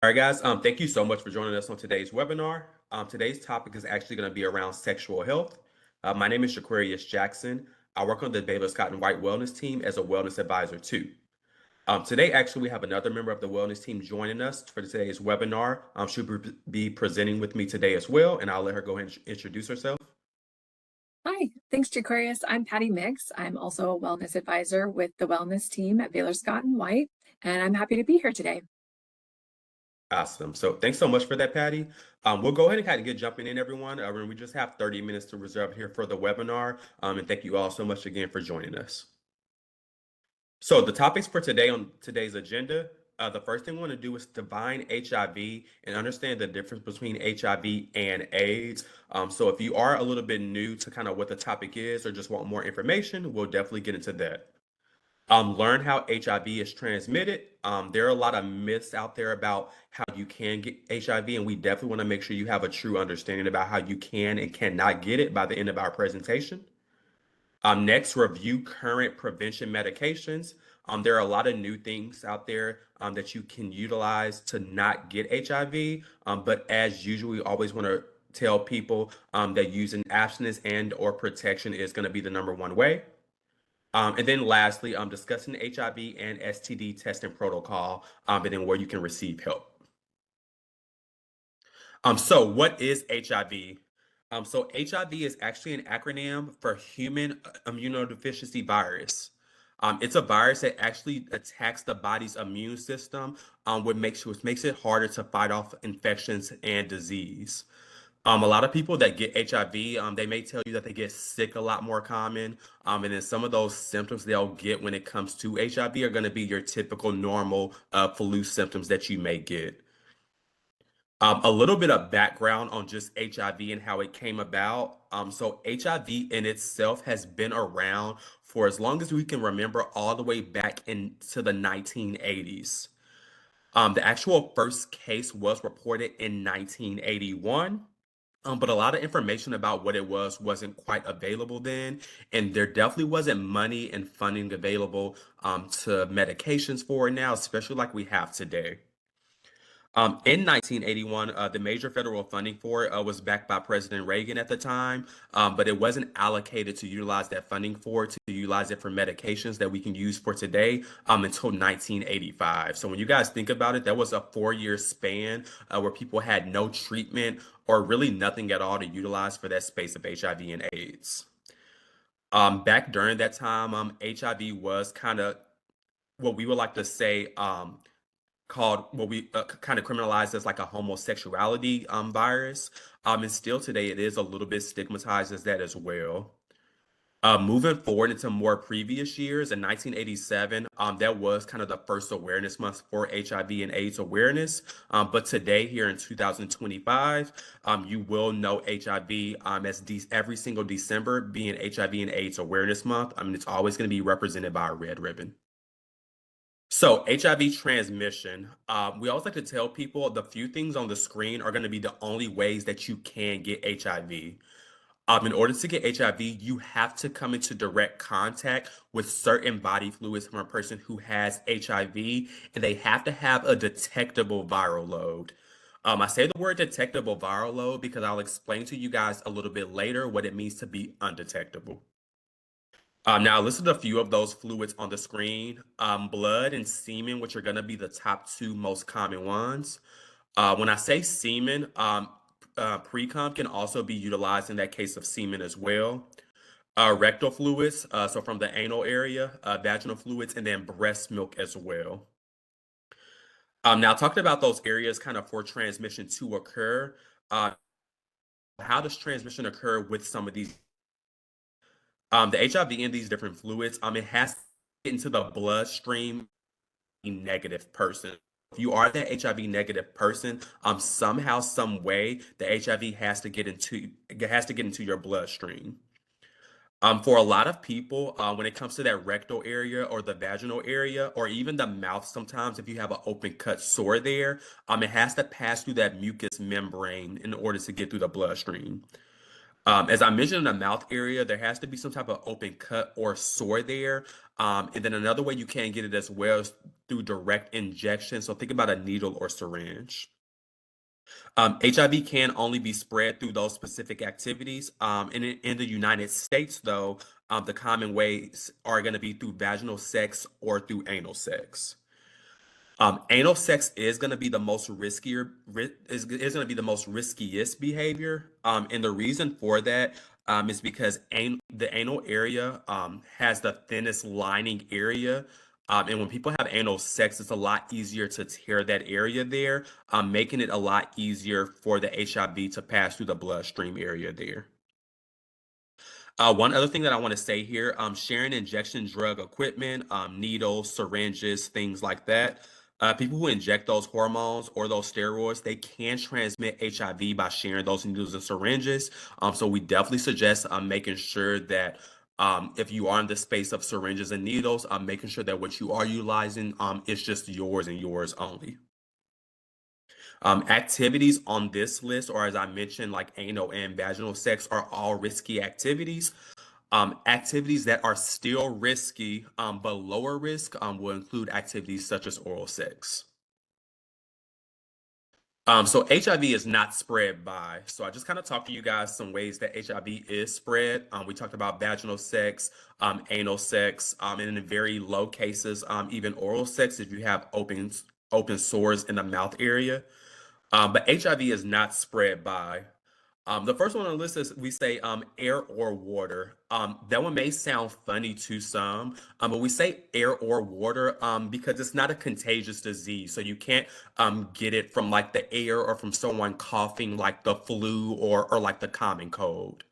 All right, guys. Thank you so much for joining us on today's webinar. Today's topic is actually going to be around sexual health. My name is Shaquarius Jackson. I work on the Baylor Scott and White Wellness team as a wellness advisor too. Today, actually, we have another member of the wellness team joining us for today's webinar. She'll be presenting with me today as well, and I'll let her go ahead and introduce herself. Hi, thanks, Aquarius. I'm Patty Mix. I'm also a wellness advisor with the wellness team at Baylor Scott and White, and I'm happy to be here today. Awesome. So thanks so much for that, Patty. We'll go ahead and kind of get jumping in, everyone. We just have 30 minutes to reserve here for the webinar. And thank you all so much again for joining us. So the topics for today on today's agenda, the first thing we want to do is define HIV and understand the difference between HIV and AIDS. So if you are a little bit new to kind of what the topic is or just want more information, we'll definitely get into that. Learn how HIV is transmitted. There are a lot of myths out there about how you can get HIV, and we definitely want to make sure you have a true understanding about how you can and cannot get it by the end of our presentation. Next, review current prevention medications. There are a lot of new things out there that you can utilize to not get HIV. But as usual, we always want to tell people that using abstinence and or protection is going to be the number one way. And then lastly, discussing HIV and STD testing protocol, and then where you can receive help. So what is HIV? So HIV is actually an acronym for human immunodeficiency virus. It's a virus that actually attacks the body's immune system, which makes it harder to fight off infections and disease. A lot of people that get HIV, they may tell you that they get sick a lot more common. And then some of those symptoms they'll get when it comes to HIV are going to be your typical normal flu symptoms that you may get. A little bit of background on just HIV and how it came about. So HIV in itself has been around for as long as we can remember, all the way back into the 1980s. The actual first case was reported in 1981. But a lot of information about what it wasn't quite available then, and there definitely wasn't money and funding available to medications for it now, especially like we have today. In 1981, the major federal funding for it was backed by President Reagan at the time, but it wasn't allocated to utilize that funding to utilize it for medications that we can use for today until 1985. So when you guys think about it, that was a 4-year span where people had no treatment or really nothing at all to utilize for that space of HIV and AIDS. Back during that time, HIV was kind of what we would like to say called what we kind of criminalized as like a homosexuality virus. And still today, it is a little bit stigmatized as that as well. Moving forward into more previous years, in 1987, that was kind of the first awareness month for HIV and AIDS awareness. But today, here in 2025, you will know HIV as every single December being HIV and AIDS Awareness Month. I mean, it's always going to be represented by a red ribbon. So HIV transmission, we always like to tell people the few things on the screen are going to be the only ways that you can get HIV. In order to get HIV, you have to come into direct contact with certain body fluids from a person who has HIV, and they have to have a detectable viral load. I say the word detectable viral load because I'll explain to you guys a little bit later what it means to be undetectable. Now, listen to a few of those fluids on the screen. Blood and semen, which are going to be the top two most common ones. When I say semen, pre-com can also be utilized in that case of semen as well. Rectal fluids, so from the anal area, vaginal fluids, and then breast milk as well. Now, talking about those areas kind of for transmission to occur, uh, how does transmission occur with some of these the HIV in these different fluids, it has to get into the bloodstream negative person. If you are that HIV negative person, somehow, some way, the HIV has to get into your bloodstream. For a lot of people, when it comes to that rectal area or the vaginal area, or even the mouth, sometimes if you have an open cut sore there, it has to pass through that mucous membrane in order to get through the bloodstream. As I mentioned in the mouth area, there has to be some type of open cut or sore there. And then another way you can get it as well is through direct injection. So think about a needle or syringe. HIV can only be spread through those specific activities. In the United States, though, the common ways are going to be through vaginal sex or through anal sex. Anal sex is going to be the most is going to be the most riskiest behavior. And the reason for that is because the anal area has the thinnest lining area. And when people have anal sex, it's a lot easier to tear that area there, making it a lot easier for the HIV to pass through the bloodstream area there. One other thing that I want to say here, sharing injection drug equipment, needles, syringes, things like that. People who inject those hormones or those steroids, they can transmit HIV by sharing those needles and syringes. So we definitely suggest making sure that if you are in the space of syringes and needles, making sure that what you are utilizing is just yours and yours only. Activities on this list, or as I mentioned, like anal and vaginal sex, are all risky activities. Activities that are still risky, but lower risk, will include activities such as oral sex. So HIV is not spread by. So I just kind of talked to you guys some ways that HIV is spread. We talked about vaginal sex, anal sex, and in very low cases, even oral sex if you have open sores in the mouth area. But HIV is not spread by. The first one on the list is we say air or water. That one may sound funny to some, but we say air or water because it's not a contagious disease. So you can't get it from like the air or from someone coughing like the flu or like the common cold.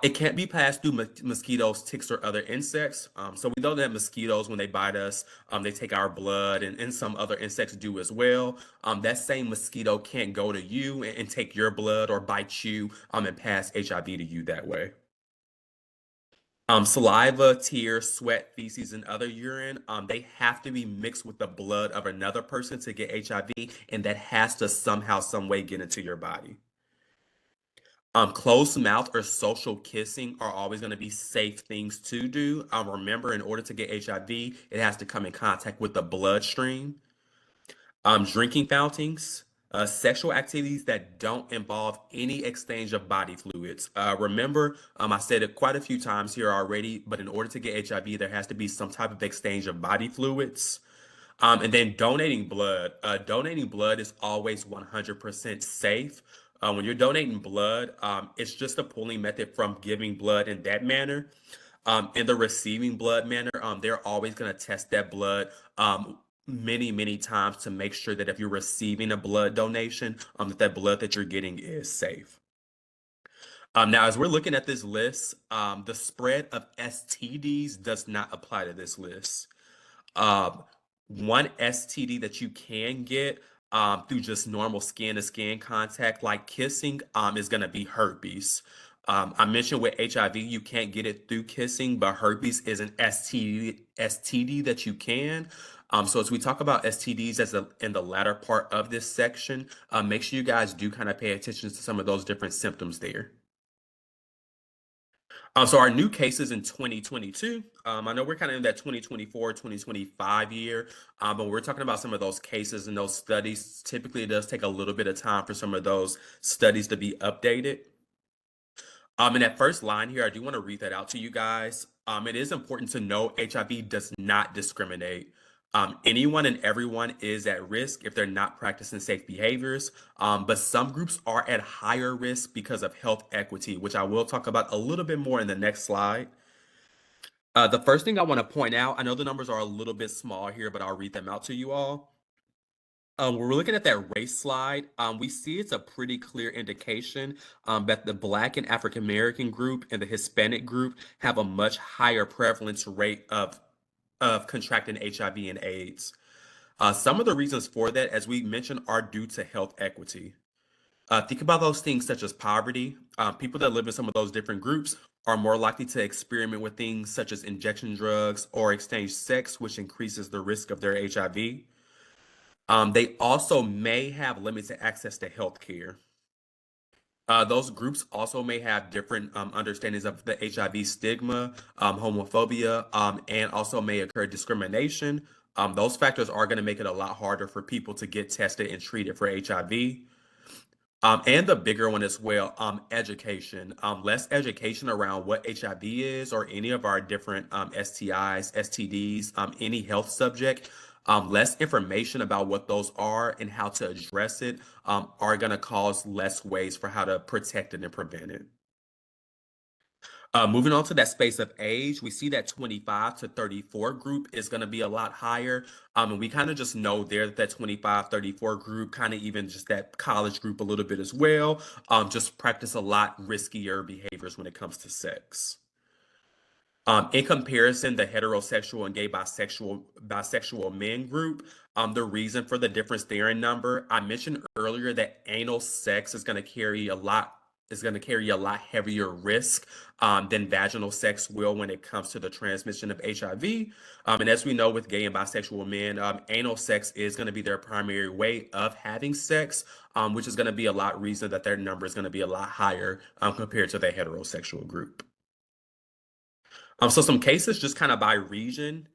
It can't be passed through mosquitoes, ticks, or other insects. So we know that mosquitoes, when they bite us, they take our blood, and some other insects do as well. That same mosquito can't go to you and take your blood or bite you and pass HIV to you that way. Saliva, tears, sweat, feces, and other urine, they have to be mixed with the blood of another person to get HIV, and that has to somehow, some way get into your body. Closed mouth or social kissing are always going to be safe things to do. Remember, in order to get HIV, it has to come in contact with the bloodstream. Drinking fountains, sexual activities that don't involve any exchange of body fluids. Remember, I said it quite a few times here already, but in order to get HIV, there has to be some type of exchange of body fluids. And then donating blood. Donating blood is always 100% safe. When you're donating blood, it's just a pooling method from giving blood in that manner. In the receiving blood manner, they're always going to test that blood many, many times to make sure that if you're receiving a blood donation, that blood that you're getting is safe. Now, as we're looking at this list, the spread of STDs does not apply to this list. Um, One STD that you can get through just normal skin to skin contact, like kissing, is going to be herpes. I mentioned with HIV, you can't get it through kissing, but herpes is an STD that you can. So as we talk about STDs in the latter part of this section, make sure you guys do kind of pay attention to some of those different symptoms there. So our new cases in 2022, I know we're kind of in that 2024, 2025 year, but we're talking about some of those cases and those studies. Typically, it does take a little bit of time for some of those studies to be updated. In that first line here, I do want to read that out to you guys. It is important to know HIV does not discriminate. Anyone and everyone is at risk if they're not practicing safe behaviors, but some groups are at higher risk because of health equity, which I will talk about a little bit more in the next slide. The first thing I want to point out, I know the numbers are a little bit small here, but I'll read them out to you all. When we're looking at that race slide, we see it's a pretty clear indication that the Black and African American group and the Hispanic group have a much higher prevalence rate of contracting HIV and AIDS. Some of the reasons for that, as we mentioned, are due to health equity. Think about those things such as poverty. People that live in some of those different groups are more likely to experiment with things such as injection drugs or exchange sex, which increases the risk of their HIV. They also may have limited access to health care. Those groups also may have different understandings of the HIV stigma, homophobia, and also may occur discrimination. Those factors are going to make it a lot harder for people to get tested and treated for HIV. And the bigger one as well, education. Less education around what HIV is or any of our different STIs, STDs, any health subject. Less information about what those are and how to address it are going to cause less ways for how to protect it and prevent it. Moving on to that space of age, we see that 25 to 34 group is going to be a lot higher. And we kind of just know there that 25, 34 group, kind of even just that college group a little bit as well, just practice a lot riskier behaviors when it comes to sex. In comparison, the heterosexual and gay bisexual men group, the reason for the difference there in number, I mentioned earlier that anal sex is going to carry a lot heavier risk than vaginal sex will when it comes to the transmission of HIV. And as we know with gay and bisexual men, anal sex is going to be their primary way of having sex, which is going to be a lot reason that their number is going to be a lot higher compared to the heterosexual group. So some cases just kind of by region.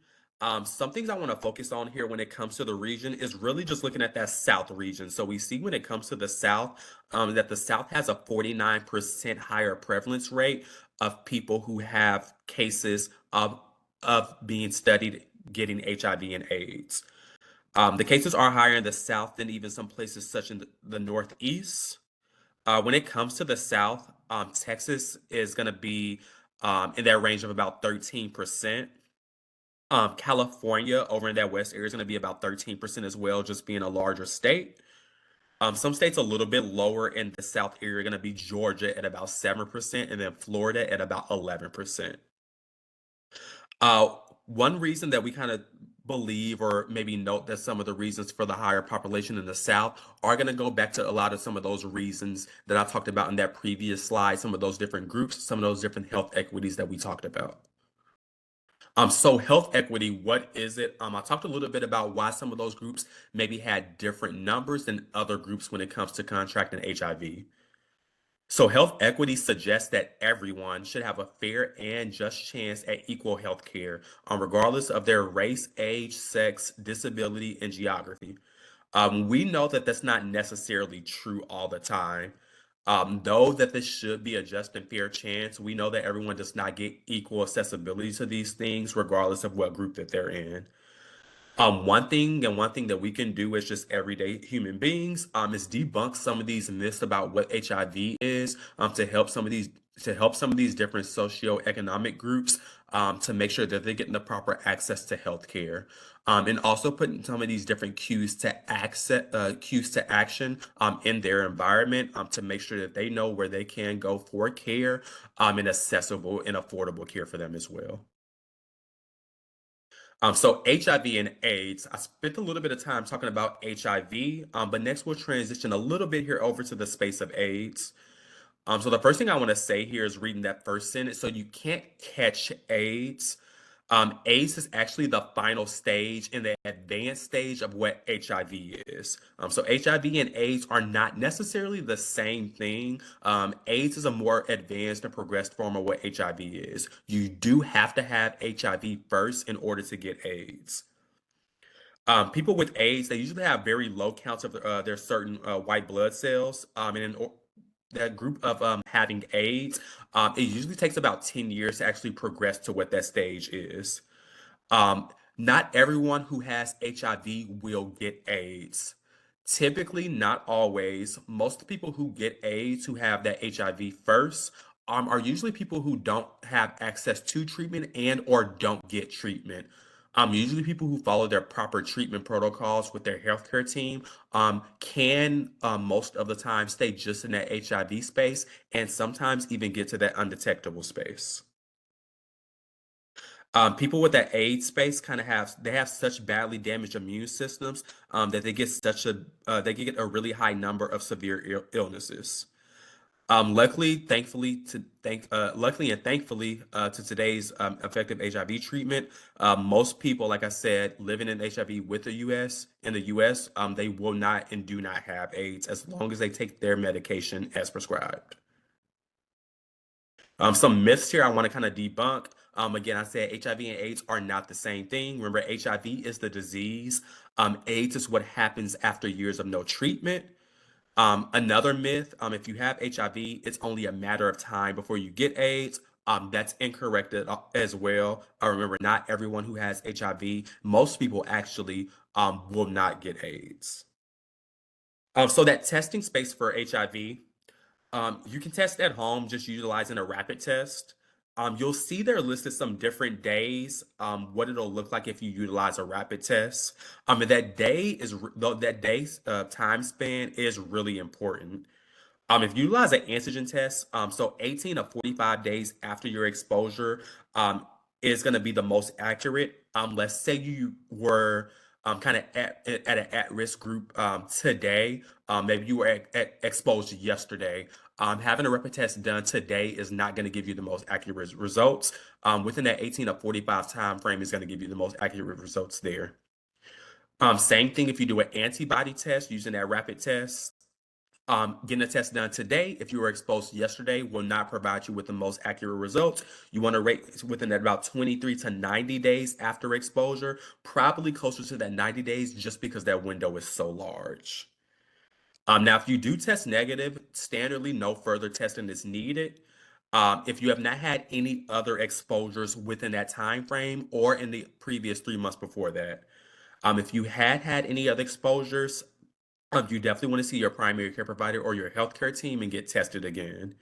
Some things I want to focus on here when it comes to the region is really just looking at that South region. So we see when it comes to the South, that the South has a 49% higher prevalence rate of people who have cases of being studied getting HIV and AIDS. The cases are higher in the South than even some places such in the Northeast. When it comes to the South, Texas is going to be in that range of about 13%. California over in that West area is going to be about 13% as well, just being a larger state. Some states a little bit lower in the South area are going to be Georgia at about 7%, and then Florida at about 11%. Uh, One reason that we kind of believe or maybe note that some of the reasons for the higher population in the South are going to go back to a lot of some of those reasons that I talked about in that previous slide, some of those different groups, some of those different health equities that we talked about. So health equity, what is it? I talked a little bit about why some of those groups maybe had different numbers than other groups when it comes to contracting HIV. So health equity suggests that everyone should have a fair and just chance at equal health care, regardless of their race, age, sex, disability, and geography. We know that that's not necessarily true all the time. Though that this should be a just and fair chance, we know that everyone does not get equal accessibility to these things, regardless of what group that they're in. One thing that we can do as just everyday human beings, is debunk some of these myths about what HIV is, to help some of these different socioeconomic groups, to make sure that they're getting the proper access to healthcare. And also putting some of these different cues to action, in their environment, to make sure that they know where they can go for care, and accessible and affordable care for them as well. So HIV and AIDS, I spent a little bit of time talking about HIV, but next we'll transition a little bit here over to the space of AIDS. So the first thing I want to say here is reading that first sentence. So you can't catch AIDS. AIDS is actually the final stage in the advanced stage of what HIV is. So HIV and AIDS are not necessarily the same thing. AIDS is a more advanced and progressed form of what HIV is. You do have to have HIV first in order to get AIDS. People with AIDS, they usually have very low counts of their certain white blood cells. That group of having AIDS, it usually takes about 10 years to actually progress to what that stage is. Um, Not everyone who has HIV will get AIDS. Typically, not always. Most people who get AIDS who have that HIV first, are usually people who don't have access to treatment and or don't get treatment. Usually people who follow their proper treatment protocols with their healthcare team, can most of the time stay just in that HIV space and sometimes even get to that undetectable space. People with that AIDS space kind of have such badly damaged immune systems, that they get a really high number of severe illnesses. Luckily and thankfully, to today's effective HIV treatment, most people, like I said, living in HIV with the U.S., they will not and do not have AIDS as long as they take their medication as prescribed. Some myths here I want to kind of debunk. Again, I said HIV and AIDS are not the same thing. Remember, HIV is the disease. AIDS is what happens after years of no treatment. Another myth, if you have HIV, it's only a matter of time before you get AIDS. That's incorrect as well. Remember, not everyone who has HIV, most people actually will not get AIDS. So that testing space for HIV, you can test at home just utilizing a rapid test. You'll see there listed some different days, what it'll look like if you utilize a rapid test. And that day's time span is really important. If you utilize an antigen test, so 18 to 45 days after your exposure, is going to be the most accurate. Let's say you were kind of at an at-risk group today. Maybe you were exposed yesterday. Having a rapid test done today is not going to give you the most accurate results. Within that 18 to 45 time frame is going to give you the most accurate results there. Same thing if you do an antibody test using that rapid test. Getting a test done today, if you were exposed yesterday, will not provide you with the most accurate results. You want to rate within that about 23 to 90 days after exposure, probably closer to that 90 days just because that window is so large. Now, if you do test negative, standardly no further testing is needed. If you have not had any other exposures within that time frame or in the previous 3 months before that. If you had any other exposures, you definitely want to see your primary care provider or your healthcare team and get tested again.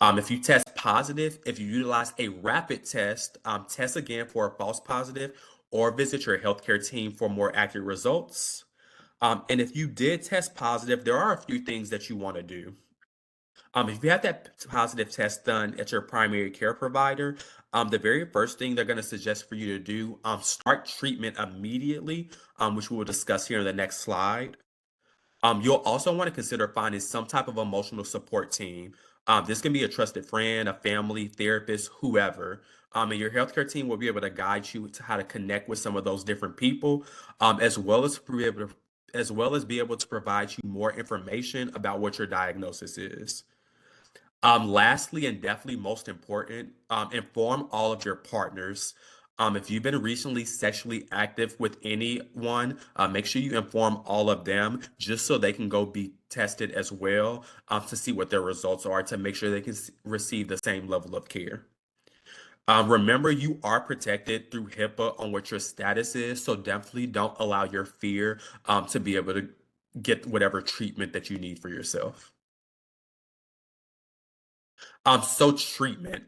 If you test positive, if you utilize a rapid test, test again for a false positive or visit your healthcare team for more accurate results. And if you did test positive, there are a few things that you want to do. If you have that positive test done at your primary care provider, the very first thing they're going to suggest for you to do, start treatment immediately, which we will discuss here in the next slide. You'll also want to consider finding some type of emotional support team. This can be a trusted friend, a family, therapist, whoever. And your healthcare team will be able to guide you to how to connect with some of those different people, as well as be able to provide you more information about what your diagnosis is. Lastly, and definitely most important, inform all of your partners. If you've been recently sexually active with anyone, make sure you inform all of them just so they can go be tested as well, to see what their results are to make sure they can receive the same level of care. Remember, you are protected through HIPAA on what your status is, so definitely don't allow your fear to be able to get whatever treatment that you need for yourself. So treatment.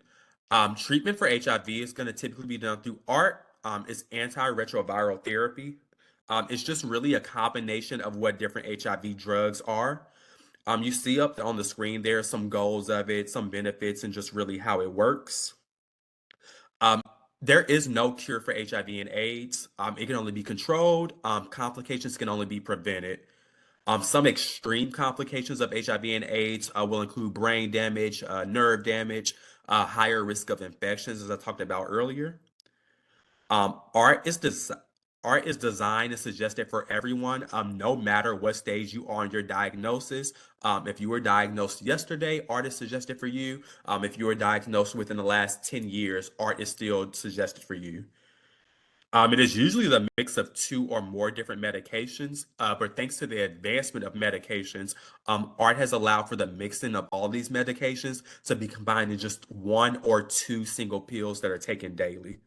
Treatment for HIV is going to typically be done through ART. It's antiretroviral therapy. It's just really a combination of what different HIV drugs are. You see up on the screen there some goals of it, some benefits, and just really how it works. Um, there is no cure for HIV and AIDS. It can only be controlled. Complications can only be prevented. Some extreme complications of HIV and AIDS will include brain damage, nerve damage, higher risk of infections, as I talked about earlier. Um, art is des- Art is designed and suggested for everyone, no matter what stage you are in your diagnosis. If you were diagnosed yesterday, art is suggested for you. If you were diagnosed within the last 10 years, art is still suggested for you. It is usually the mix of two or more different medications, but thanks to the advancement of medications, art has allowed for the mixing of all these medications to be combined in just one or two single pills that are taken daily.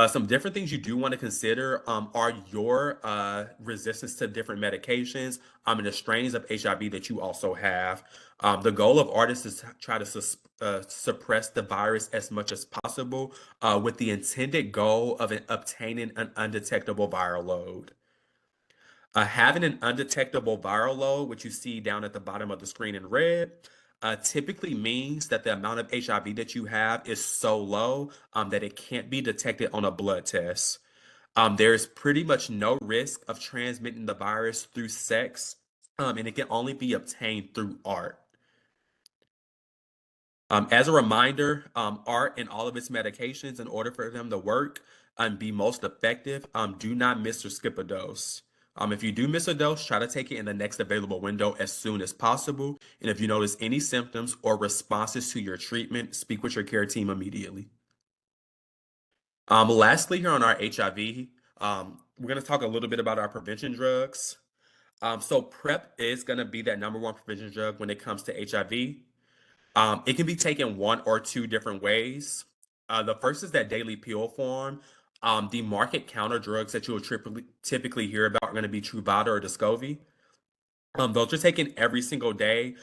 Some different things you do want to consider are your resistance to different medications, and the strains of HIV that you also have. The goal of artists is to try to suppress the virus as much as possible, with the intended goal of obtaining an undetectable viral load. Having an undetectable viral load, which you see down at the bottom of the screen in red, typically means that the amount of HIV that you have is so low that it can't be detected on a blood test. There's pretty much no risk of transmitting the virus through sex. and it can only be obtained through art. As a reminder, art and all of its medications, in order for them to work and be most effective, do not miss or skip a dose. If you do miss a dose, try to take it in the next available window as soon as possible. And if you notice any symptoms or responses to your treatment, speak with your care team immediately. Lastly, here on our HIV, we're going to talk a little bit about our prevention drugs. So PrEP is going to be that number one prevention drug when it comes to HIV. It can be taken one or two different ways. The first is that daily pill form. The market counter drugs that you will typically hear about are going to be Truvada or Descovy. Those are taken every single day.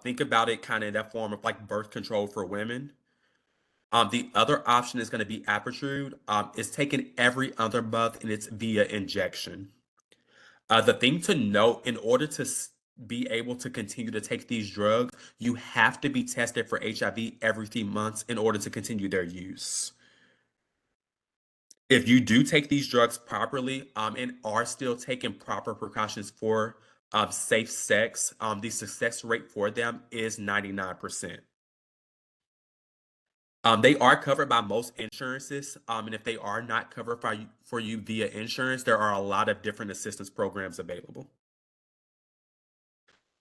Think about it kind of in that form of like birth control for women. The other option is going to be Apretude. It's taken every other month and it's via injection. The thing to note, in order to be able to continue to take these drugs, you have to be tested for HIV every 3 months in order to continue their use. If you do take these drugs properly, and are still taking proper precautions for safe sex, the success rate for them is 99%. They are covered by most insurances, and if they are not covered for you via insurance, there are a lot of different assistance programs available.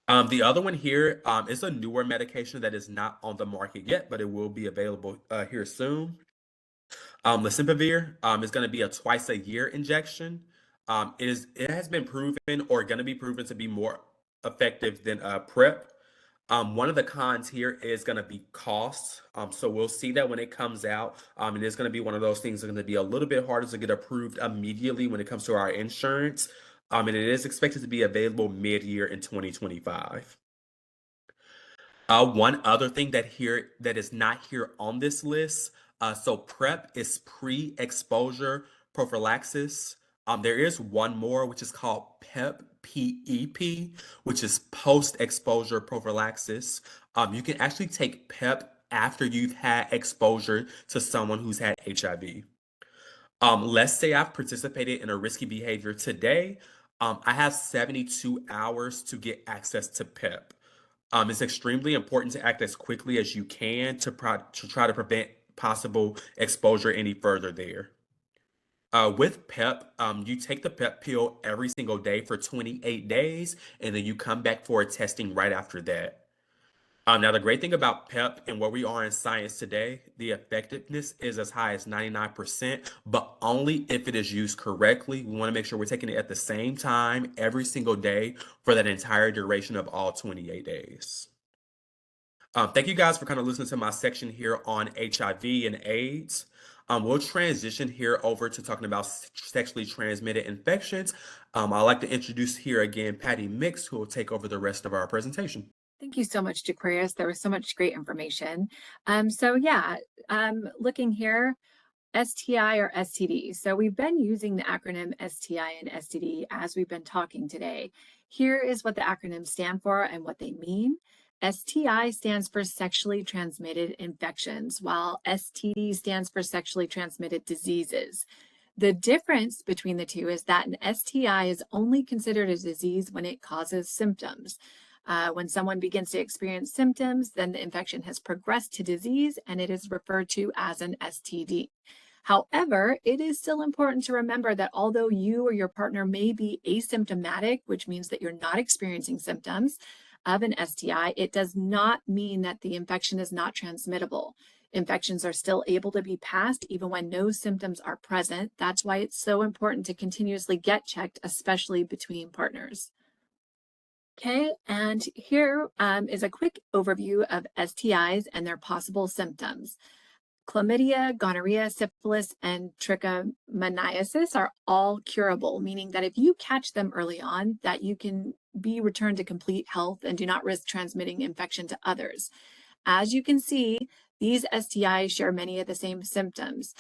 The other one here is a newer medication that is not on the market yet, but it will be available here soon. Lecimpavir is going to be a twice a year injection. It has been proven or going to be proven to be more effective than PrEP. One of the cons here is going to be cost. So we'll see that when it comes out. It is going to be one of those things that are going to be a little bit harder to get approved immediately when it comes to our insurance. And it is expected to be available mid-year in 2025. One other thing that is not here on this list. So PrEP is pre-exposure prophylaxis. There is one more, which is called PEP, which is post-exposure prophylaxis. You can actually take PEP after you've had exposure to someone who's had HIV. Let's say I've participated in a risky behavior today. I have 72 hours to get access to PEP. It's extremely important to act as quickly as you can to try to prevent possible exposure any further there. With PEP, you take the PEP pill every single day for 28 days, and then you come back for a testing right after that. Now, the great thing about PEP and where we are in science today, the effectiveness is as high as 99%, but only if it is used correctly. We want to make sure we're taking it at the same time every single day for that entire duration of all 28 days. Thank you guys for kind of listening to my section here on HIV and AIDS. We'll transition here over to talking about sexually transmitted infections. I'd like to introduce here again Patty Mix, who will take over the rest of our presentation. Thank you so much, Jaquarius. There was so much great information. Looking here, STI or STD. So we've been using the acronym STI and STD as we've been talking today. Here is what the acronyms stand for and what they mean. STI stands for sexually transmitted infections, while STD stands for sexually transmitted diseases. The difference between the two is that an STI is only considered a disease when it causes symptoms. When someone begins to experience symptoms, then the infection has progressed to disease and it is referred to as an STD. However, it is still important to remember that although you or your partner may be asymptomatic, which means that you're not experiencing symptoms of an STI, it does not mean that the infection is not transmittable. Infections are still able to be passed even when no symptoms are present. That's why it's so important to continuously get checked, especially between partners. Okay, and here is a quick overview of STIs and their possible symptoms. Chlamydia, gonorrhea, syphilis, and trichomoniasis are all curable, meaning that if you catch them early on, that you can be returned to complete health and do not risk transmitting infection to others. As you can see, these STIs share many of the same symptoms.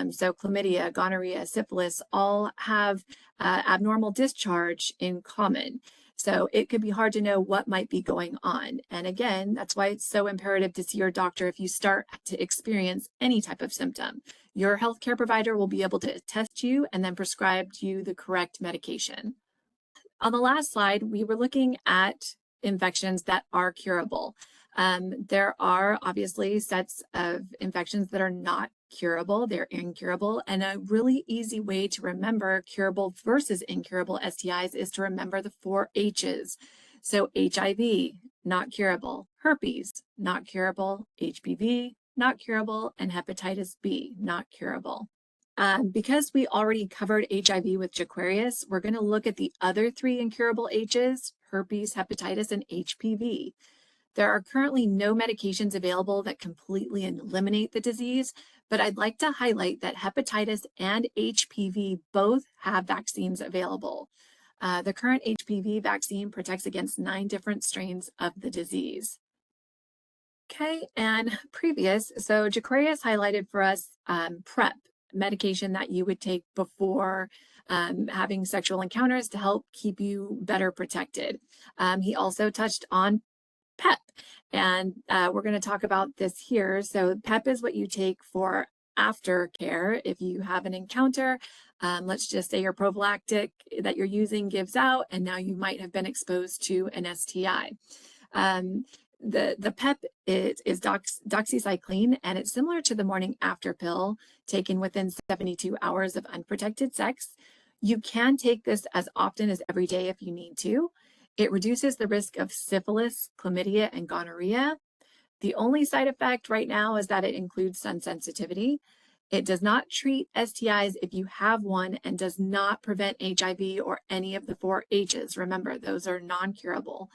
So chlamydia, gonorrhea, syphilis all have abnormal discharge in common. So it could be hard to know what might be going on. And again, that's why it's so imperative to see your doctor if you start to experience any type of symptom. Your healthcare provider will be able to test you and then prescribe you the correct medication. On the last slide, we were looking at infections that are curable. There are obviously sets of infections that are not curable, they're incurable. And a really easy way to remember curable versus incurable STIs is to remember the 4 H's. So HIV, not curable, herpes, not curable, HPV, not curable, and hepatitis B, not curable. Because we already covered HIV with Jaquarius, we're going to look at the other 3 incurable H's, herpes, hepatitis, and HPV. There are currently no medications available that completely eliminate the disease, but I'd like to highlight that hepatitis and HPV both have vaccines available. The current HPV vaccine protects against 9 different strains of the disease. Okay, and previous, so Jaquarius highlighted for us PrEP, medication that you would take before having sexual encounters to help keep you better protected. He also touched on PEP, and we're going to talk about this here. So PEP is what you take for aftercare if you have an encounter. Let's just say your prophylactic that you're using gives out, and now you might have been exposed to an STI. The PEP is doxycycline, and it's similar to the morning after pill taken within 72 hours of unprotected sex. You can take this as often as every day if you need to. It reduces the risk of syphilis, chlamydia, and gonorrhea. The only side effect right now is that it includes sun sensitivity. It does not treat STIs if you have one and does not prevent HIV or any of the 4 H's. Remember, those are non-curable.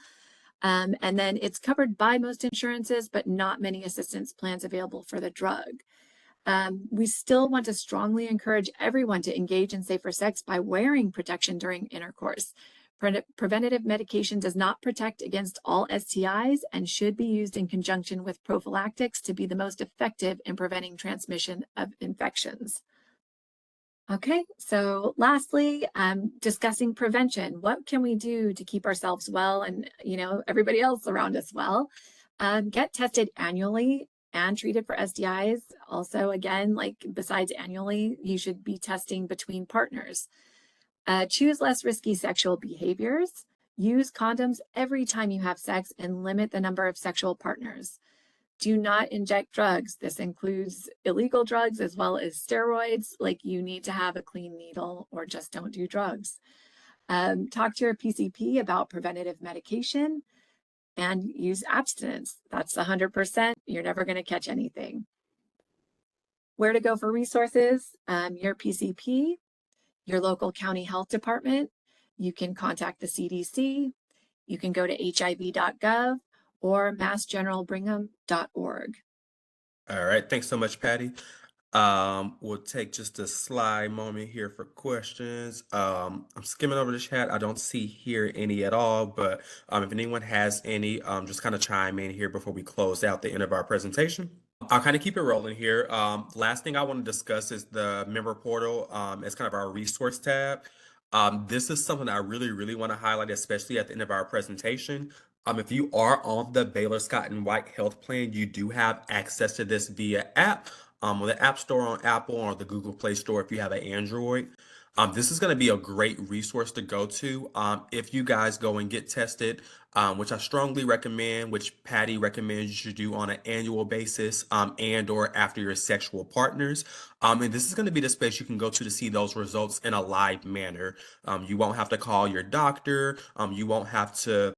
And then it's covered by most insurances, but not many assistance plans available for the drug. We still want to strongly encourage everyone to engage in safer sex by wearing protection during intercourse. Preventative medication does not protect against all STIs and should be used in conjunction with prophylactics to be the most effective in preventing transmission of infections. Okay, so lastly, discussing prevention. What can we do to keep ourselves well and everybody else around us well? Get tested annually and treated for STIs. Also, again, like besides annually, you should be testing between partners. Choose less risky sexual behaviors. Use condoms every time you have sex and limit the number of sexual partners. Do not inject drugs. This includes illegal drugs as well as steroids, like you need to have a clean needle or just don't do drugs. Talk to your PCP about preventative medication and use abstinence. That's 100%. You're never going to catch anything. Where to go for resources? Your PCP, your local county health department. You can contact the CDC. You can go to hiv.gov or massgeneralbrigham.org. All right, thanks so much, Patty. We'll take just a slide moment here for questions. I'm skimming over the chat. I don't see here any at all, but if anyone has any, just kind of chime in here before we close out the end of our presentation. I'll kind of keep it rolling here. Last thing I want to discuss is the member portal as kind of our resource tab. This is something I really, really want to highlight, especially at the end of our presentation. If you are on the Baylor Scott and White health plan, you do have access to this via app on the App Store on Apple or the Google Play Store if you have an Android. This is going to be a great resource to go to if you guys go and get tested, which I strongly recommend, which Patty recommends you should do on an annual basis and or after your sexual partners. And this is going to be the space you can go to see those results in a live manner. You won't have to call your doctor. You won't have to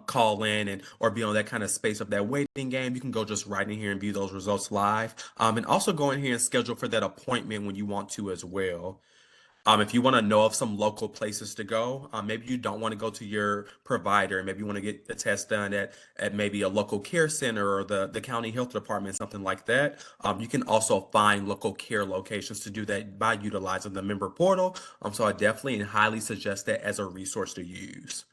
call in and or be on that kind of space of that waiting game. You can go just right in here and view those results live. And also go in here and schedule for that appointment when you want to as well. If you want to know of some local places to go, maybe you don't want to go to your provider. Maybe you want to get the test done at maybe a local care center or the county health department, something like that. You can also find local care locations to do that by utilizing the member portal. So I definitely and highly suggest that as a resource to use.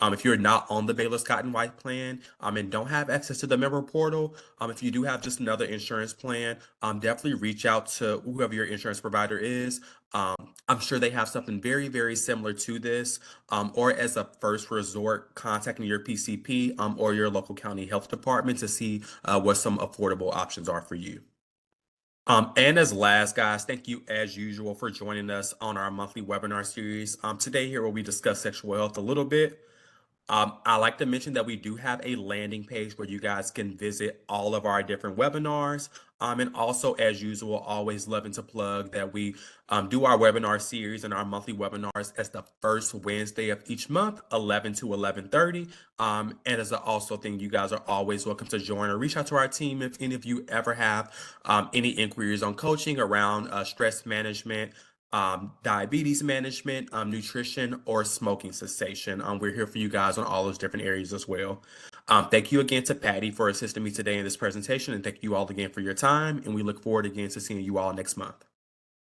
If you're not on the Baylor Scott and White plan and don't have access to the member portal, if you do have just another insurance plan, definitely reach out to whoever your insurance provider is. I'm sure they have something very, very similar to this, or as a first resort, contacting your PCP or your local county health department to see what some affordable options are for you. And as last, guys, thank you as usual for joining us on our monthly webinar series. Today here where we discuss sexual health a little bit. I like to mention that we do have a landing page where you guys can visit all of our different webinars. And also, as usual, always loving to plug that we do our webinar series and our monthly webinars as the first Wednesday of each month, 11 to 11:30. And as a also thing, you guys are always welcome to join or reach out to our team if any of you ever have any inquiries on coaching around stress management, diabetes management, nutrition, or smoking cessation. We're here for you guys on all those different areas as well. Thank you again to Patty for assisting me today in this presentation, and thank you all again for your time. And we look forward again to seeing you all next month.